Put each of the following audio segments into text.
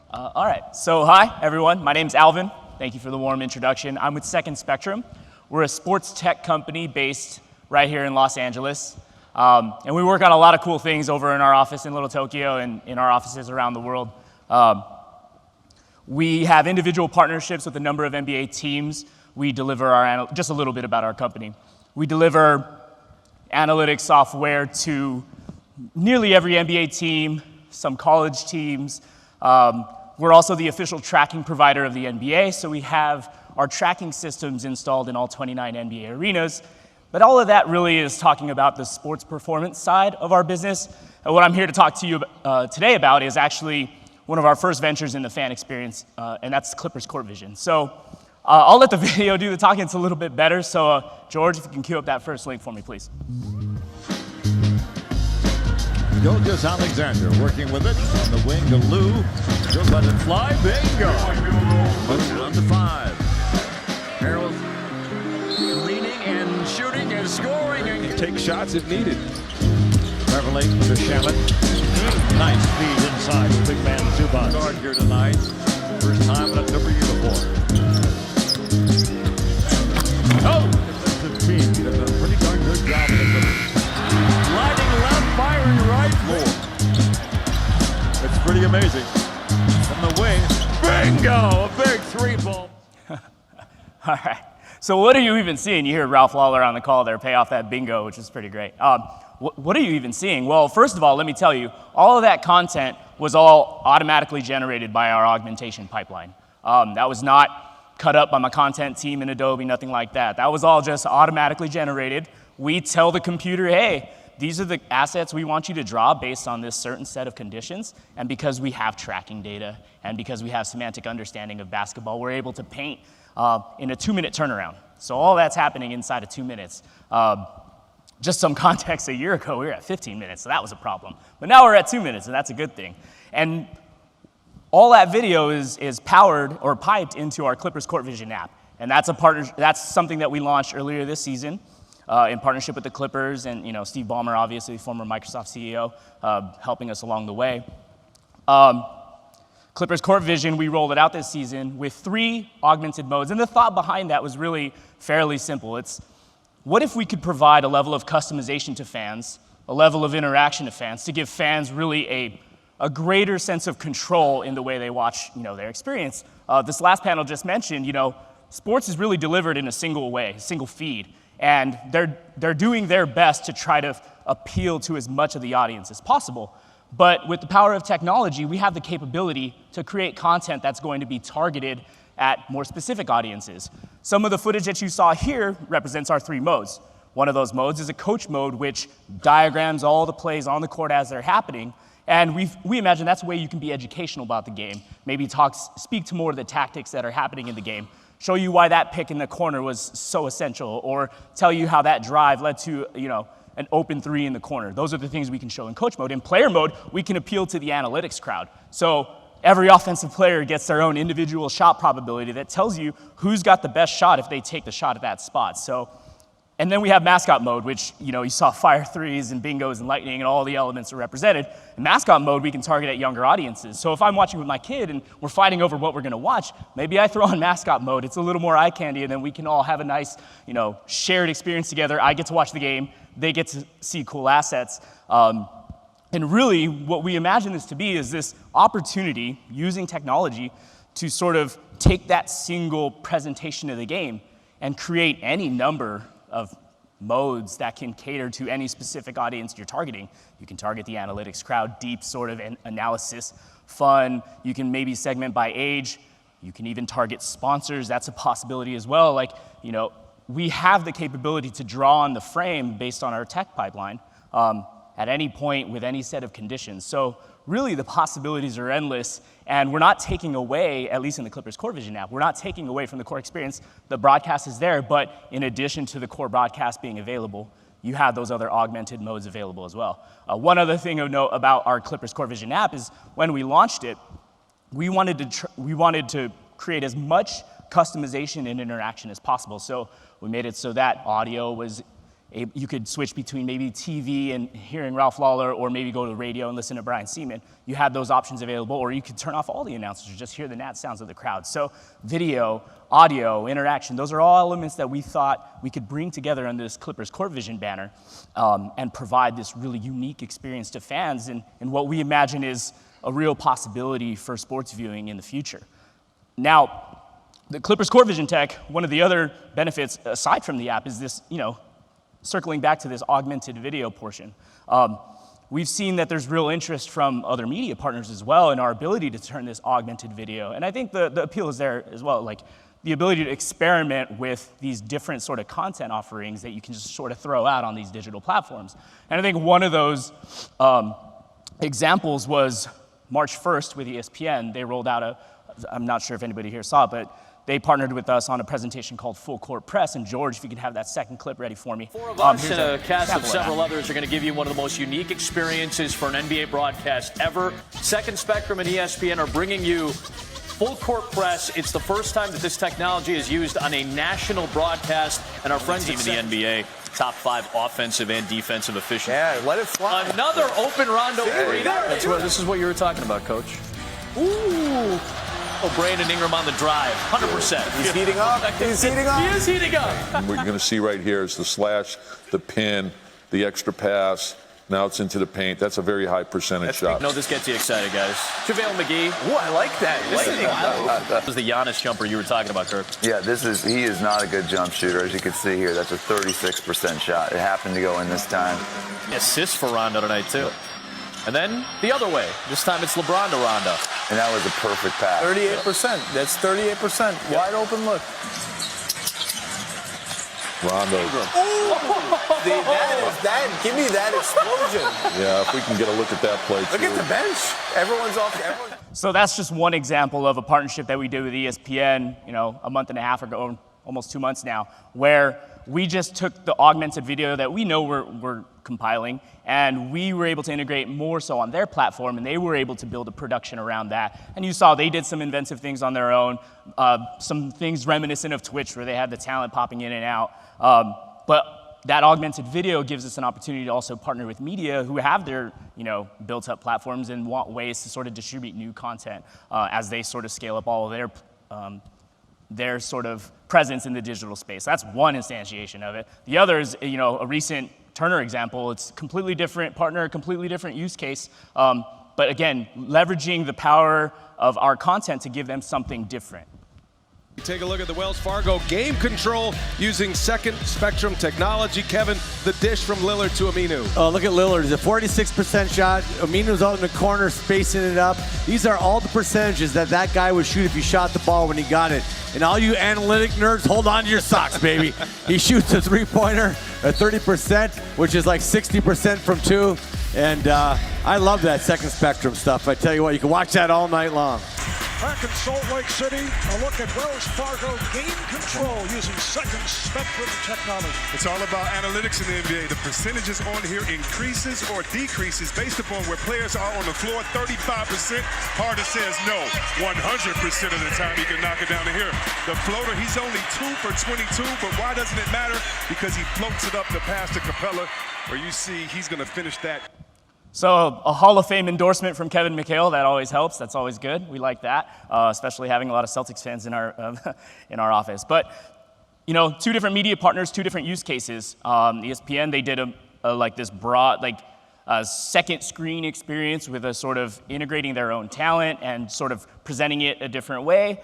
All right, so hi everyone, my name's Alvin. Thank you for the warm introduction. I'm with Second Spectrum. We're a sports tech company based right here in Los Angeles. And we work on a lot of cool things over in our office in Little Tokyo and in our offices around the world. We have individual partnerships with a number of NBA teams. We deliver just a little bit about our company. We deliver analytics software to nearly every NBA team, some college teams. We're also the official tracking provider of the NBA, so we have our tracking systems installed in all 29 NBA arenas. But all of that really is talking about the sports performance side of our business. And what I'm here to talk to you today about is actually one of our first ventures in the fan experience, and that's Clippers CourtVision. So I'll let the video do the talking. It's a little bit better. So George, if you can cue up that first link for me, please. Gilgis Alexander working with it on the wing to Lou. He'll let it fly. Bingo! Puts it on to 5. Harold leaning and shooting and scoring. And take shots if needed. Beverly to Shaman. Nice feed inside with big man Zubac. Guard here tonight. First time in a Clipper uniform. Oh! Defensive team. He does a pretty darn good job in the Clippers. Sliding left, firing right. It's pretty amazing. From the wing, bingo! A big 3-ball. All right. So what are you even seeing? You hear Ralph Lawler on the call there pay off that bingo, which is pretty great. What are you even seeing? Well, first of all, let me tell you, all of that content was all automatically generated by our augmentation pipeline. That was not cut up by my content team in Adobe, nothing like that. That was all just automatically generated. We tell the computer, hey, these are the assets we want you to draw based on this certain set of conditions. And because we have tracking data and because we have semantic understanding of basketball, we're able to paint in a 2-minute turnaround. So all that's happening inside of 2 minutes. Just some context, a year ago, we were at 15 minutes, so that was a problem. But now we're at 2 minutes, and that's a good thing. And all that video is powered or piped into our Clippers CourtVision app. And that's something that we launched earlier this season. In partnership with the Clippers and Steve Ballmer, obviously former Microsoft CEO, helping us along the way. Clippers CourtVision, we rolled it out this season with 3 augmented modes, and the thought behind that was really fairly simple. It's what if we could provide a level of customization to fans, a level of interaction to fans, to give fans really a greater sense of control in the way they watch their experience. This last panel just mentioned, sports is really delivered in a single way, a single feed. And they're doing their best to try to appeal to as much of the audience as possible. But with the power of technology, we have the capability to create content that's going to be targeted at more specific audiences. Some of the footage that you saw here represents our 3 modes. One of those modes is a coach mode, which diagrams all the plays on the court as they're happening. And we imagine that's a way you can be educational about the game. Maybe speak to more of the tactics that are happening in the game. Show you why that pick in the corner was so essential, or tell you how that drive led to an open 3 in the corner. Those are the things we can show in coach mode. In player mode, we can appeal to the analytics crowd. So every offensive player gets their own individual shot probability that tells you who's got the best shot if they take the shot at that spot. And then we have mascot mode, which you saw fire 3s and bingos and lightning and all the elements are represented. In mascot mode, we can target at younger audiences. So if I'm watching with my kid and we're fighting over what we're going to watch, maybe I throw on mascot mode. It's a little more eye candy, and then we can all have a nice, shared experience together. I get to watch the game. They get to see cool assets. And really, what we imagine this to be is this opportunity using technology to sort of take that single presentation of the game and create any number of modes that can cater to any specific audience you're targeting. You can target the analytics crowd, deep sort of analysis, fun. You can maybe segment by age. You can even target sponsors. That's a possibility as well. We have the capability to draw on the frame based on our tech pipeline at any point with any set of conditions. So really the possibilities are endless, and we're not taking away, at least in the Clippers CourtVision app, we're not taking away from the core experience. The broadcast is there, but in addition to the core broadcast being available, you have those other augmented modes available as well. One other thing of note about our Clippers CourtVision app is when we launched it, we wanted to create as much customization and interaction as possible. So we made it so that audio was you could switch between maybe TV and hearing Ralph Lawler, or maybe go to the radio and listen to Brian Seaman. You had those options available, or you could turn off all the announcers and just hear the nat sounds of the crowd. So video, audio, interaction, those are all elements that we thought we could bring together under this Clippers CourtVision banner and provide this really unique experience to fans and what we imagine is a real possibility for sports viewing in the future. Now, the Clippers CourtVision tech, one of the other benefits aside from the app is this, circling back to this augmented video portion. We've seen that there's real interest from other media partners as well in our ability to turn this augmented video. And I think the appeal is there as well, like the ability to experiment with these different sort of content offerings that you can just sort of throw out on these digital platforms. And I think one of those examples was March 1st with ESPN. They rolled out I'm not sure if anybody here saw it, but they partnered with us on a presentation called Full Court Press. And George, if you could have that second clip ready for me. 4 of us and a cast of several others are going to give you one of the most unique experiences for an NBA broadcast ever. Second Spectrum and ESPN are bringing you Full Court Press. It's the first time that this technology is used on a national broadcast. And our friends in the NBA, top 5 offensive and defensive officials. Yeah, let it fly. Another open Rondo. This is what you were talking about, Coach. Ooh. Oh, Brandon Ingram on the drive, 100%. He's heating up. He's heating up. He is heating up. What you're going to see right here is the slash, the pin, the extra pass. Now it's into the paint. That's a very high percentage shot. No, this gets you excited, guys. JaVale McGee. Ooh, I like that. This was the Giannis jumper you were talking about, Kirk. Yeah, he is not a good jump shooter. As you can see here, that's a 36% shot. It happened to go in this time. Assists for Rondo tonight, too. And then the other way. This time it's LeBron to Rondo. And that was a perfect pass. 38%. That's 38%. Yep. Wide open look. Rondo. Give me that explosion. Yeah, if we can get a look at that play, Look at the bench. Everyone's off. So that's just one example of a partnership that we did with ESPN, a month and a half ago, almost 2 months now, where we just took the augmented video that we know we're compiling, and we were able to integrate more so on their platform, and they were able to build a production around that. And you saw they did some inventive things on their own, some things reminiscent of Twitch where they had the talent popping in and out. But that augmented video gives us an opportunity to also partner with media who have their built up platforms and want ways to sort of distribute new content as they sort of scale up all of their sort of presence in the digital space. That's one instantiation of it. The other is, a recent Turner example. It's completely different partner, completely different use case. But again, leveraging the power of our content to give them something different. Take a look at the Wells Fargo game control using Second Spectrum technology. Kevin, the dish from Lillard to Aminu. Oh, look at Lillard. It's a 46% shot. Aminu's out in the corner, spacing it up. These are all the percentages that guy would shoot if he shot the ball when he got it. And all you analytic nerds, hold on to your socks, baby. He shoots a three-pointer at 30%, which is like 60% from 2. And I love that Second Spectrum stuff. I tell you what, you can watch that all night long. Back in Salt Lake City, a look at Wells Fargo game control using Second Spectrum technology. It's all about analytics in the NBA. The percentages on here increases or decreases based upon where players are on the floor. 35%. Harder says no. 100% of the time he can knock it down to here. The floater, he's only 2 for 22, but why doesn't it matter? Because he floats it up to pass to Capella, where you see he's going to finish that. So a Hall of Fame endorsement from Kevin McHale, that always helps. That's always good. We like that, especially having a lot of Celtics fans in our office. But, 2 different media partners, 2 different use cases. ESPN, they did this broad, second screen experience with a sort of integrating their own talent and sort of presenting it a different way.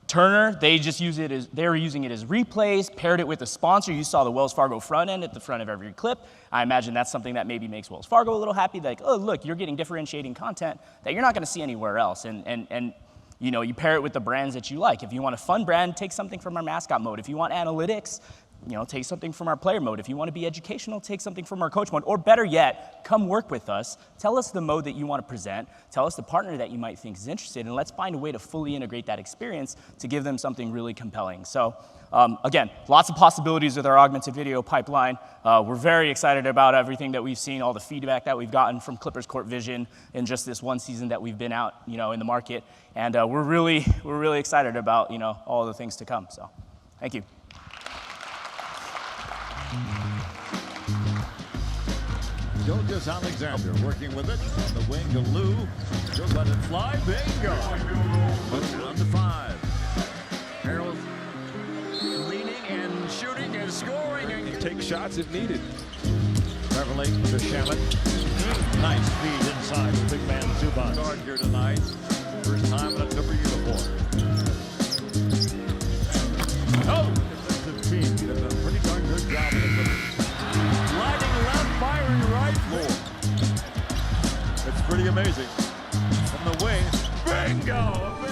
Turner, they were using it as replays, paired it with a sponsor. You saw the Wells Fargo front end at the front of every clip. I imagine that's something that maybe makes Wells Fargo a little happy. Like, oh, look, you're getting differentiating content that you're not going to see anywhere else. And you pair it with the brands that you like. If you want a fun brand, take something from our mascot mode. If you want analytics, take something from our player mode. If you want to be educational, take something from our coach mode. Or better yet, come work with us. Tell us the mode that you want to present. Tell us the partner that you might think is interested, and let's find a way to fully integrate that experience to give them something really compelling. So again, lots of possibilities with our augmented video pipeline. We're very excited about everything that we've seen, all the feedback that we've gotten from Clippers CourtVision in just this one season that we've been out, in the market. And we're really excited about, all the things to come. So thank you. Gilgis Alexander working with it on the wing to Lou. He'll let it fly. Bingo. Puts it on to 5. Harold leaning and shooting and scoring. And Take shots if needed. Beverly to Shaman. Nice speed inside with big man Zuban. Guard here tonight. First time in a Clipper uniform. Oh! Defensive team did a pretty darn good job of it. Sliding left, firing right. More. It's pretty amazing. From the wing. Bingo!